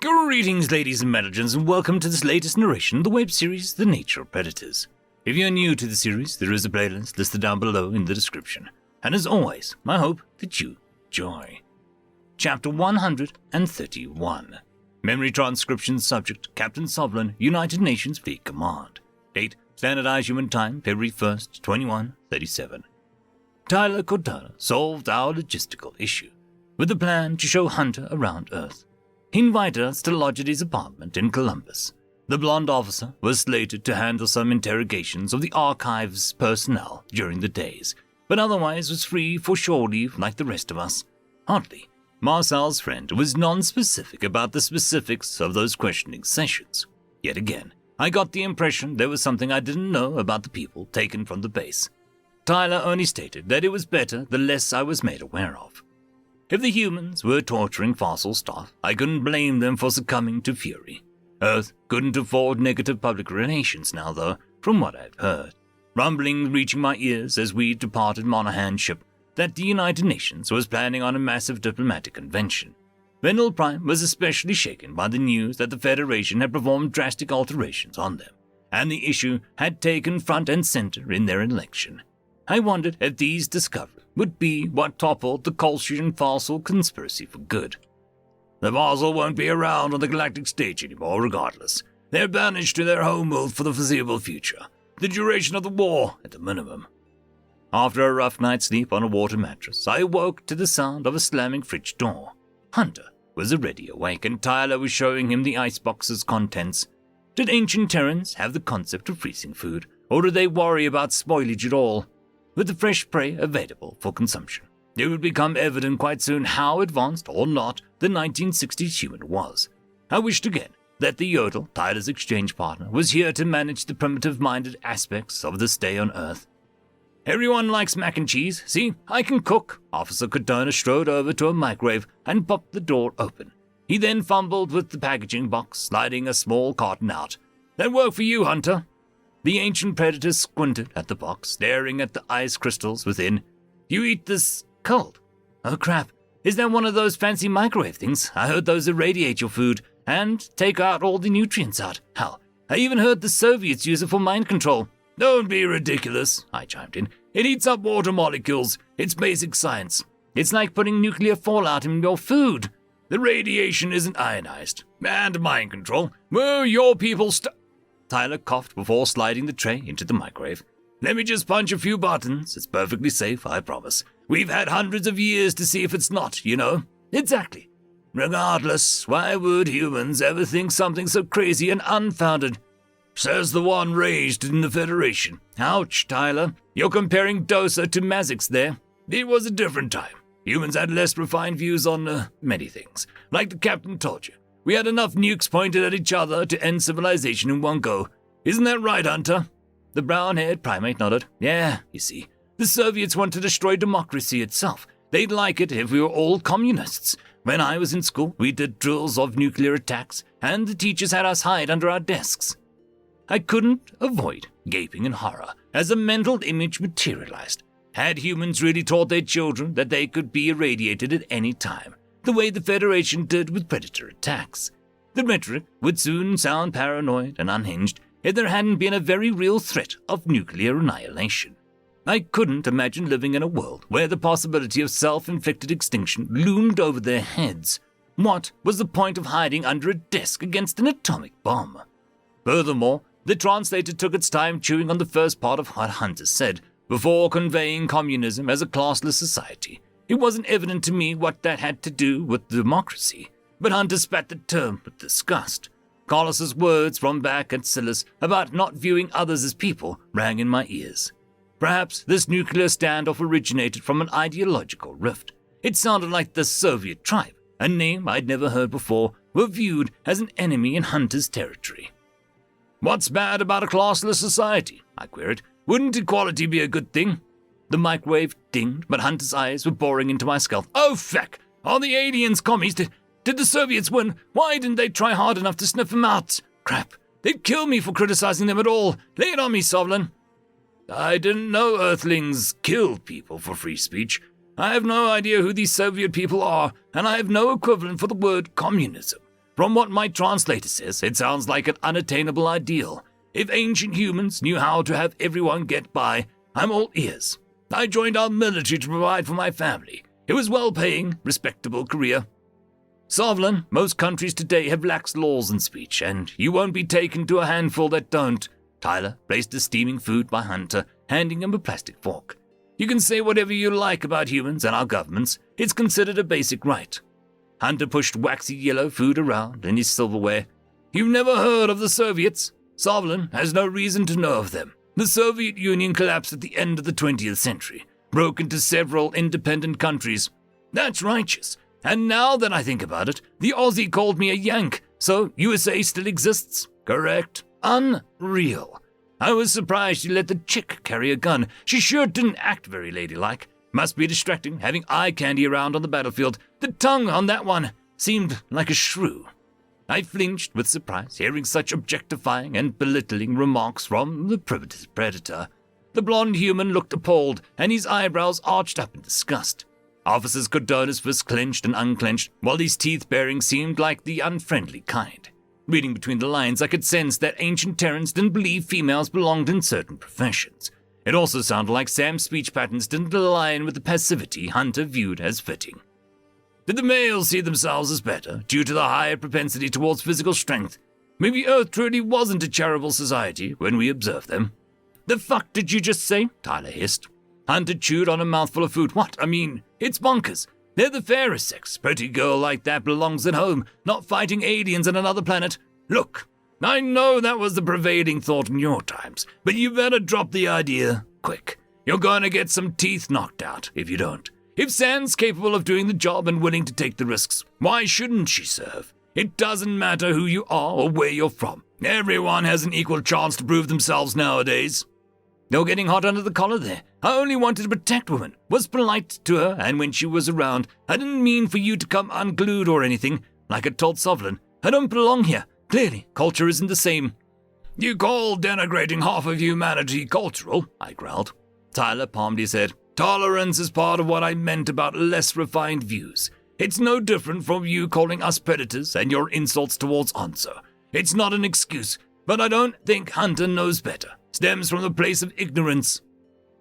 Greetings, ladies and gentlemen, and welcome to this latest narration of the web series, The Nature of Predators. If you're new to the series, there is a playlist listed down below in the description. And as always, I hope that you enjoy. Chapter 131. Memory transcription subject, Captain Sovereign, United Nations Fleet Command. Date, Standardized Human Time, February 1st, 2137. Tyler Cortana solved our logistical issue, with a plan to show Hunter around Earth. He invited us to lodge at his apartment in Columbus. The blonde officer was slated to handle some interrogations of the archive's personnel during the days, but otherwise was free for shore leave like the rest of us. Oddly, Marcel's friend was non-specific about the specifics of those questioning sessions. Yet again, I got the impression there was something I didn't know about the people taken from the base. Tyler only stated that it was better the less I was made aware of. If the humans were torturing fossil staff, I couldn't blame them for succumbing to fury. Earth couldn't afford negative public relations now, though, from what I've heard. Rumbling reaching my ears as we departed Monahan's ship that the United Nations was planning on a massive diplomatic convention. Vendel Prime was especially shaken by the news that the Federation had performed drastic alterations on them, and the issue had taken front and center in their election. I wondered if these discoveries would be what toppled the Colchian fossil conspiracy for good. The fossil won't be around on the galactic stage anymore regardless. They're banished to their homeworld for the foreseeable future, the duration of the war at the minimum. After a rough night's sleep on a water mattress, I awoke to the sound of a slamming fridge door. Hunter was already awake and Tyler was showing him the icebox's contents. Did ancient Terrans have the concept of freezing food, or did they worry about spoilage at all? With the fresh prey available for consumption, it would become evident quite soon how advanced or not the 1960s human was. I wished again that the Yodel, Tyler's exchange partner, was here to manage the primitive-minded aspects of the stay on Earth. Everyone likes mac and cheese. See, I can cook. Officer Cortana strode over to a microwave and popped the door open. He then fumbled with the packaging box, sliding a small carton out. That work for you, Hunter? The ancient predator squinted at the box, staring at the ice crystals within. You eat this cold? Oh crap, is that one of those fancy microwave things? I heard those irradiate your food and take out all the nutrients out. Hell, I even heard the Soviets use it for mind control. Don't be ridiculous, I chimed in. It heats up water molecules. It's basic science. It's like putting nuclear fallout in your food. The radiation isn't ionized. And mind control. Well, your people Tyler coughed before sliding the tray into the microwave. Let me just punch a few buttons. It's perfectly safe, I promise. We've had hundreds of years to see if it's not, you know. Exactly. Regardless, why would humans ever think something so crazy and unfounded? Says the one raised in the Federation. Ouch, Tyler. You're comparing Dosa to Mazix there. It was a different time. Humans had less refined views on many things. Like the captain told you. We had enough nukes pointed at each other to end civilization in one go. Isn't that right, Hunter? The brown-haired primate nodded. Yeah, you see, the Soviets want to destroy democracy itself. They'd like it if we were all communists. When I was in school, we did drills of nuclear attacks, and the teachers had us hide under our desks. I couldn't avoid gaping in horror as a mental image materialized. Had humans really taught their children that they could be irradiated at any time, the way the Federation did with predator attacks? The rhetoric would soon sound paranoid and unhinged if there hadn't been a very real threat of nuclear annihilation. I couldn't imagine living in a world where the possibility of self-inflicted extinction loomed over their heads. What was the point of hiding under a desk against an atomic bomb? Furthermore, the translator took its time chewing on the first part of what Hunter said before conveying communism as a classless society. It wasn't evident to me what that had to do with democracy, but Hunter spat the term with disgust. Carlos's words from back at Silas about not viewing others as people rang in my ears. Perhaps this nuclear standoff originated from an ideological rift. It sounded like the Soviet tribe, a name I'd never heard before, were viewed as an enemy in Hunter's territory. What's bad about a classless society? I queried. Wouldn't equality be a good thing? The microwave dinged, but Hunter's eyes were boring into my skull. Oh, feck! Are the aliens commies? Did the Soviets win? Why didn't they try hard enough to sniff them out? Crap. They'd kill me for criticizing them at all. Lay it on me, Sovlin. I didn't know Earthlings killed people for free speech. I have no idea who these Soviet people are, and I have no equivalent for the word communism. From what my translator says, it sounds like an unattainable ideal. If ancient humans knew how to have everyone get by, I'm all ears. I joined our military to provide for my family. It was well-paying, respectable career. Sovlin, most countries today have lax laws in speech, and you won't be taken to a handful that don't. Tyler placed the steaming food by Hunter, handing him a plastic fork. You can say whatever you like about humans and our governments. It's considered a basic right. Hunter pushed waxy yellow food around in his silverware. You've never heard of the Soviets? Sovlin has no reason to know of them. The Soviet Union collapsed at the end of the 20th century, broke into several independent countries. That's righteous. And now that I think about it, the Aussie called me a Yank, so USA still exists. Correct? Unreal. I was surprised she let the chick carry a gun. She sure didn't act very ladylike. Must be distracting, having eye candy around on the battlefield. The tongue on that one seemed like a shrew. I flinched with surprise, hearing such objectifying and belittling remarks from the primitive predator. The blonde human looked appalled, and his eyebrows arched up in disgust. Officers could turn his fists clenched and unclenched, while his teeth-baring seemed like the unfriendly kind. Reading between the lines, I could sense that ancient Terrans didn't believe females belonged in certain professions. It also sounded like Sam's speech patterns didn't align with the passivity Hunter viewed as fitting. Did the males see themselves as better, due to the higher propensity towards physical strength? Maybe Earth truly wasn't a charitable society when we observed them. The fuck did you just say? Tyler hissed. Hunter chewed on a mouthful of food. What? I mean, it's bonkers. They're the fairest sex. Pretty girl like that belongs at home, not fighting aliens on another planet. Look, I know that was the prevailing thought in your times, but you better drop the idea quick. You're going to get some teeth knocked out if you don't. If Sam's capable of doing the job and willing to take the risks, why shouldn't she serve? It doesn't matter who you are or where you're from. Everyone has an equal chance to prove themselves nowadays. You're getting hot under the collar there. I only wanted to protect women, was polite to her, and when she was around, I didn't mean for you to come unglued or anything, like I told Sovlin. I don't belong here. Clearly, culture isn't the same. You call denigrating half of humanity cultural? I growled. Tyler palmed his head. Tolerance is part of what I meant about less refined views. It's no different from you calling us predators and your insults towards Onso. It's not an excuse, but I don't think Hunter knows better. Stems from a place of ignorance.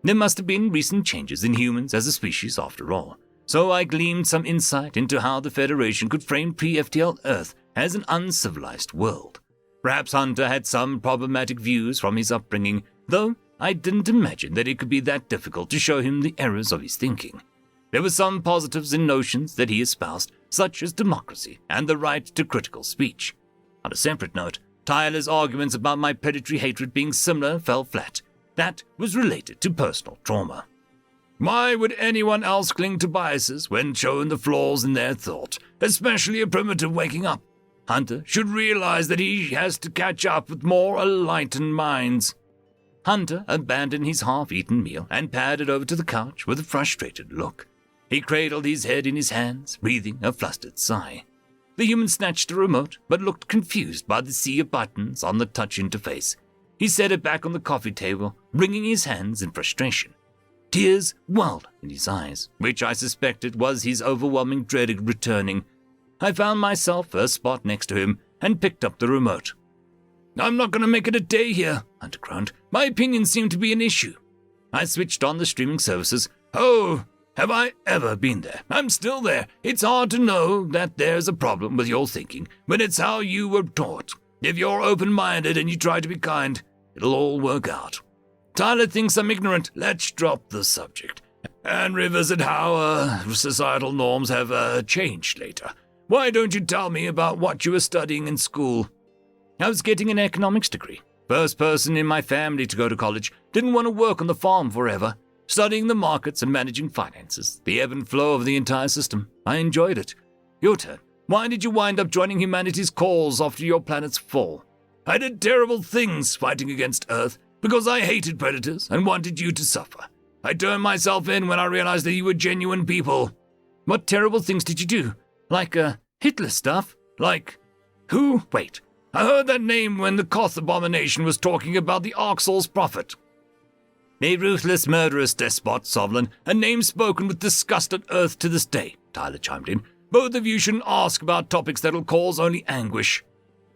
There must have been recent changes in humans as a species after all, so I gleaned some insight into how the Federation could frame pre-FTL Earth as an uncivilized world. Perhaps Hunter had some problematic views from his upbringing, though I didn't imagine that it could be that difficult to show him the errors of his thinking. There were some positives in notions that he espoused, such as democracy and the right to critical speech. On a separate note, Tyler's arguments about my predatory hatred being similar fell flat. That was related to personal trauma. Why would anyone else cling to biases when shown the flaws in their thought, especially a primitive waking up? Hunter should realize that he has to catch up with more enlightened minds. Hunter abandoned his half-eaten meal and padded over to the couch with a frustrated look. He cradled his head in his hands, breathing a flustered sigh. The human snatched the remote, but looked confused by the sea of buttons on the touch interface. He set it back on the coffee table, wringing his hands in frustration. Tears welled in his eyes, which I suspected was his overwhelming dread of returning. I found myself a spot next to him and picked up the remote. I'm not going to make it a day here, Hunter groaned. My opinions seem to be an issue. I switched on the streaming services. Oh, have I ever been there? I'm still there. It's hard to know that there's a problem with your thinking, but it's how you were taught. If you're open-minded and you try to be kind, it'll all work out. Tyler thinks I'm ignorant. Let's drop the subject and revisit how societal norms have changed later. Why don't you tell me about what you were studying in school? I was getting an economics degree. First person in my family to go to college. Didn't want to work on the farm forever. Studying the markets and managing finances, the ebb and flow of the entire system. I enjoyed it. Your turn. Why did you wind up joining humanity's cause after your planet's fall? I did terrible things fighting against Earth because I hated predators and wanted you to suffer. I turned myself in when I realized that you were genuine people. What terrible things did you do? Like, Hitler stuff? Like, who? Wait, I heard that name when the Koth abomination was talking about the Arxal's prophet. A ruthless, murderous despot, Sovlin, a name spoken with disgust on Earth to this day, Tyler chimed in. Both of you shouldn't ask about topics that'll cause only anguish.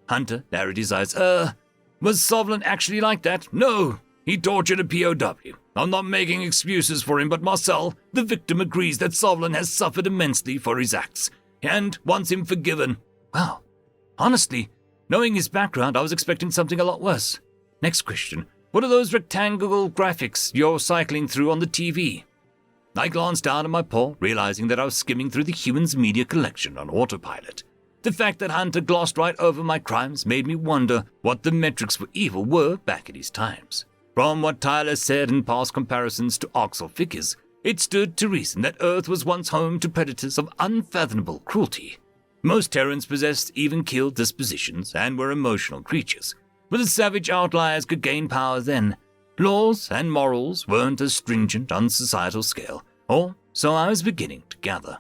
Hunter narrowed his eyes. Was Sovlin actually like that? No, he tortured a POW. I'm not making excuses for him, but Marcel, the victim, agrees that Sovlin has suffered immensely for his acts and wants him forgiven. Wow. Honestly, knowing his background, I was expecting something a lot worse. Next question. What are those rectangular graphics you're cycling through on the TV? I glanced down at my paw, realizing that I was skimming through the Humans Media Collection on autopilot. The fact that Hunter glossed right over my crimes made me wonder what the metrics for evil were back in his times. From what Tyler said in past comparisons to Oxel figures, it stood to reason that Earth was once home to predators of unfathomable cruelty. Most Terrans possessed even-keeled dispositions and were emotional creatures, but the savage outliers could gain power then. Laws and morals weren't as stringent on societal scale, or so I was beginning to gather.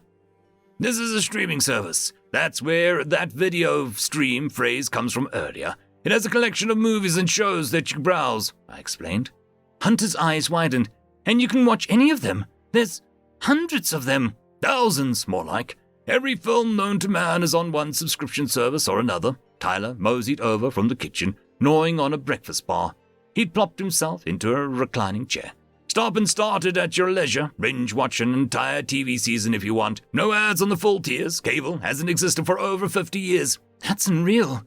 This is a streaming service. That's where that video stream phrase comes from earlier. It has a collection of movies and shows that you browse, I explained. Hunter's eyes widened. And you can watch any of them. There's hundreds of them. Thousands, more like. Every film known to man is on one subscription service or another. Tyler moseyed over from the kitchen, gnawing on a breakfast bar. He'd plopped himself into a reclining chair. Stop and start it at your leisure. Binge watch an entire TV season if you want. No ads on the full tiers. Cable hasn't existed for over 50 years. That's unreal.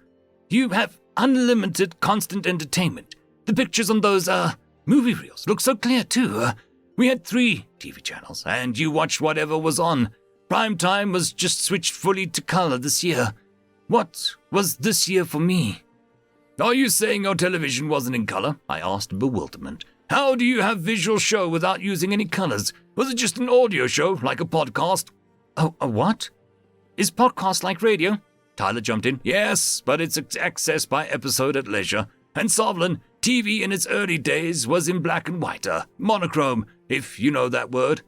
You have unlimited constant entertainment. The pictures on those, movie reels look so clear too. We had 3 TV channels, and you watched whatever was on. Prime time was just switched fully to color this year. What was this year for me? Are you saying your television wasn't in color? I asked in bewilderment. How do you have visual show without using any colors? Was it just an audio show, like a podcast? Oh, a what? Is podcast like radio? Tyler jumped in. Yes, but it's accessed by episode at leisure. And Sovlin, TV in its early days was in black and white, monochrome, if you know that word.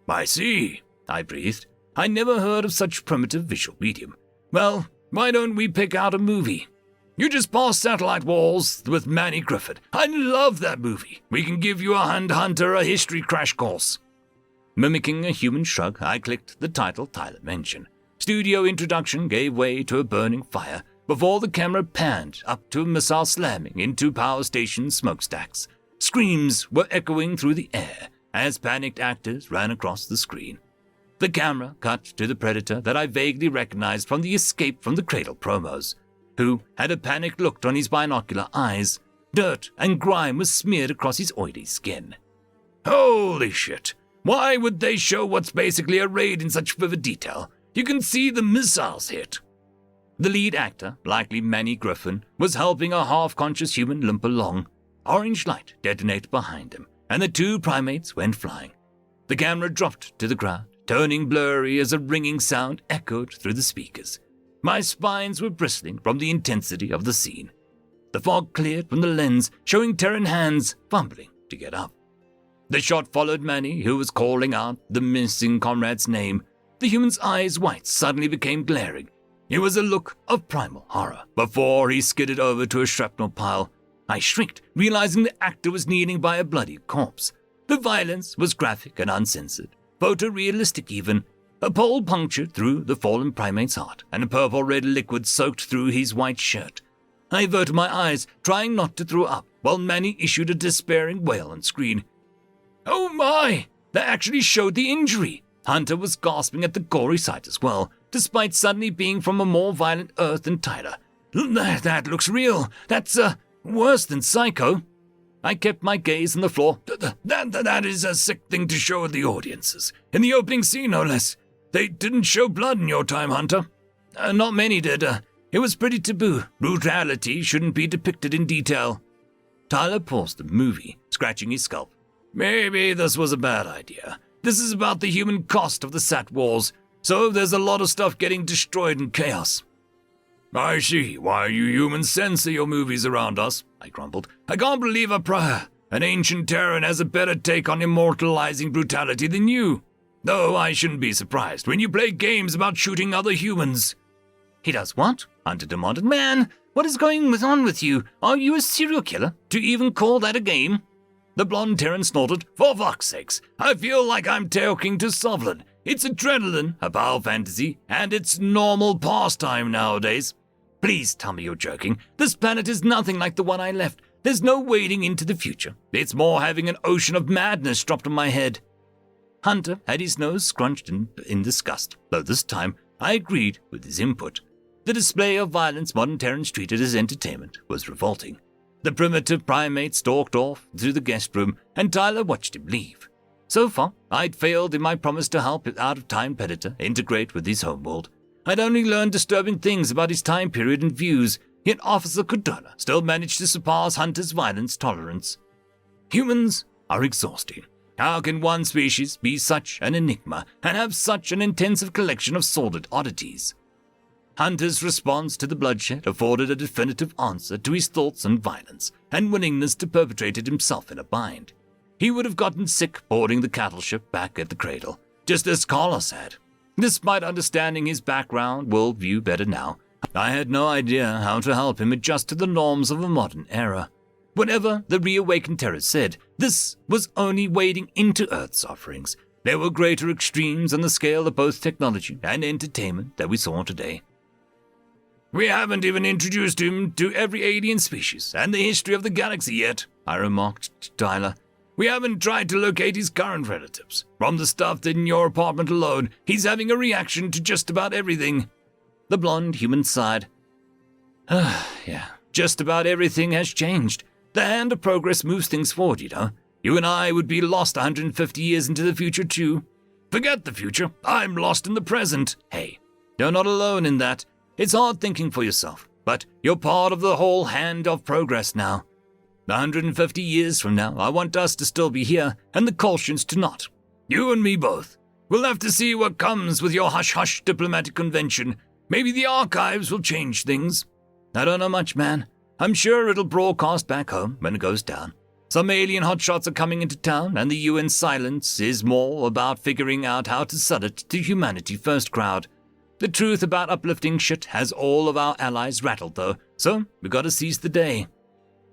I see, I breathed. I never heard of such primitive visual medium. Well, why don't we pick out a movie? You just passed Satellite Wars with Manny Griffith. I love that movie. We can give you a Hunter a history crash course. Mimicking a human shrug, I clicked the title Tyler mentioned. Studio introduction gave way to a burning fire before the camera panned up to a missile slamming into power station smokestacks. Screams were echoing through the air as panicked actors ran across the screen. The camera cut to the predator that I vaguely recognized from the Escape from the Cradle promos, who had a panicked look on his binocular eyes. Dirt and grime was smeared across his oily skin. Holy shit! Why would they show what's basically a raid in such vivid detail? You can see the missiles hit. The lead actor, likely Manny Griffin, was helping a half-conscious human limp along. Orange light detonated behind him, and the 2 primates went flying. The camera dropped to the ground, turning blurry as a ringing sound echoed through the speakers. My spines were bristling from the intensity of the scene. The fog cleared from the lens, showing Terran hands fumbling to get up. The shot followed Manny, who was calling out the missing comrade's name. The human's eyes white suddenly became glaring. It was a look of primal horror before he skidded over to a shrapnel pile. I shrieked, realizing the actor was kneeling by a bloody corpse. The violence was graphic and uncensored, photorealistic even. A pole punctured through the fallen primate's heart, and a purple-red liquid soaked through his white shirt. I averted my eyes, trying not to throw up, while Manny issued a despairing wail on screen. Oh my! That actually showed the injury! Hunter was gasping at the gory sight as well, despite suddenly being from a more violent Earth than Tyler. That looks real. That's, worse than Psycho. I kept my gaze on the floor. That is a sick thing to show the audiences. In the opening scene, no less. They didn't show blood in your time, Hunter. Not many did. It was pretty taboo. Brutality shouldn't be depicted in detail. Tyler paused the movie, scratching his scalp. Maybe this was a bad idea. This is about the human cost of the Sat Wars, so there's a lot of stuff getting destroyed in chaos. I see why you humans censor your movies around us, I grumbled. I can't believe an ancient Terran has a better take on immortalizing brutality than you. Though I shouldn't be surprised when you play games about shooting other humans. He does what? Hunter demanded. Man, what is going on with you? Are you a serial killer? To even call that a game? The blonde Terran snorted. For fuck's sakes, I feel like I'm talking to Sovlin. It's adrenaline, a power fantasy, and it's normal pastime nowadays. Please tell me you're joking. This planet is nothing like the one I left. There's no wading into the future. It's more having an ocean of madness dropped on my head. Hunter had his nose scrunched in disgust, though this time I agreed with his input. The display of violence modern Terrans treated as entertainment was revolting. The primitive primate stalked off through the guest room, and Tyler watched him leave. So far, I'd failed in my promise to help his out-of-time predator integrate with his homeworld. I'd only learned disturbing things about his time period and views, yet Officer Cardona still managed to surpass Hunter's violence tolerance. Humans are exhausting. How can one species be such an enigma and have such an intensive collection of sordid oddities? Hunter's response to the bloodshed afforded a definitive answer to his thoughts on violence and willingness to perpetrate it himself in a bind. He would have gotten sick boarding the cattle ship back at the cradle, just as Carlos had. Despite understanding his background worldview better now, I had no idea how to help him adjust to the norms of a modern era. Whatever the reawakened terror said, this was only wading into Earth's offerings. There were greater extremes on the scale of both technology and entertainment that we saw today. We haven't even introduced him to every alien species and the history of the galaxy yet, I remarked to Tyler. We haven't tried to locate his current relatives. From the stuff in your apartment alone, he's having a reaction to just about everything. The blonde human sighed. Yeah, just about everything has changed. The hand of progress moves things forward, you know. You and I would be lost 150 years into the future, too. Forget the future. I'm lost in the present. Hey, you're not alone in that. It's hard thinking for yourself, but you're part of the whole hand of progress now. 150 years from now, I want us to still be here, and the Colchians to not. You and me both. We'll have to see what comes with your hush-hush diplomatic convention. Maybe the archives will change things. I don't know much, man. I'm sure it'll broadcast back home when it goes down. Some alien hotshots are coming into town, and the UN silence is more about figuring out how to sell it to humanity first crowd. The truth about uplifting shit has all of our allies rattled, though, so we gotta seize the day.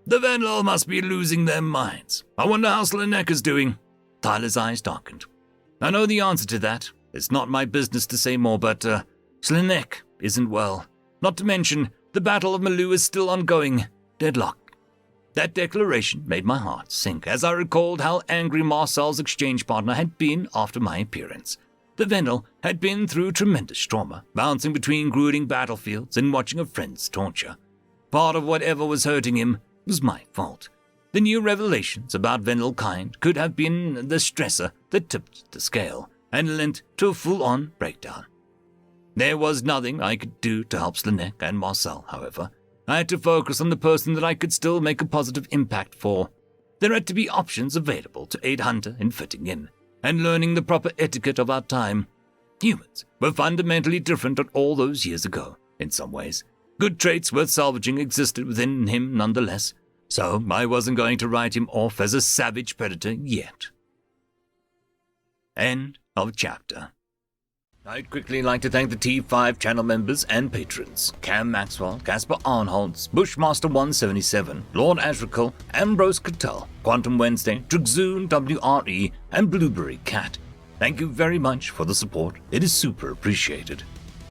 The Venlo must be losing their minds. I wonder how Slanek is doing. Tyler's eyes darkened. I know the answer to that. It's not my business to say more, but Slanek isn't well. Not to mention, the Battle of Malu is still ongoing. Deadlock. That declaration made my heart sink as I recalled how angry Marcel's exchange partner had been after my appearance. The Venel had been through tremendous trauma, bouncing between grueling battlefields and watching a friend's torture. Part of whatever was hurting him was my fault. The new revelations about Venel kind could have been the stressor that tipped the scale and lent to a full-on breakdown. There was nothing I could do to help Slanek and Marcel, however. I had to focus on the person that I could still make a positive impact for. There had to be options available to aid Hunter in fitting in and learning the proper etiquette of our time. Humans were fundamentally different all those years ago, in some ways. Good traits worth salvaging existed within him nonetheless, so I wasn't going to write him off as a savage predator yet. End of chapter. I'd quickly like to thank the T5 channel members and patrons: Cam Maxwell, Casper Arnholtz, Bushmaster177, Lord Azrakal, Ambrose Cattell, Quantum Wednesday, Dragzoon W.R.E, and Blueberry Cat. Thank you very much for the support. It is super appreciated.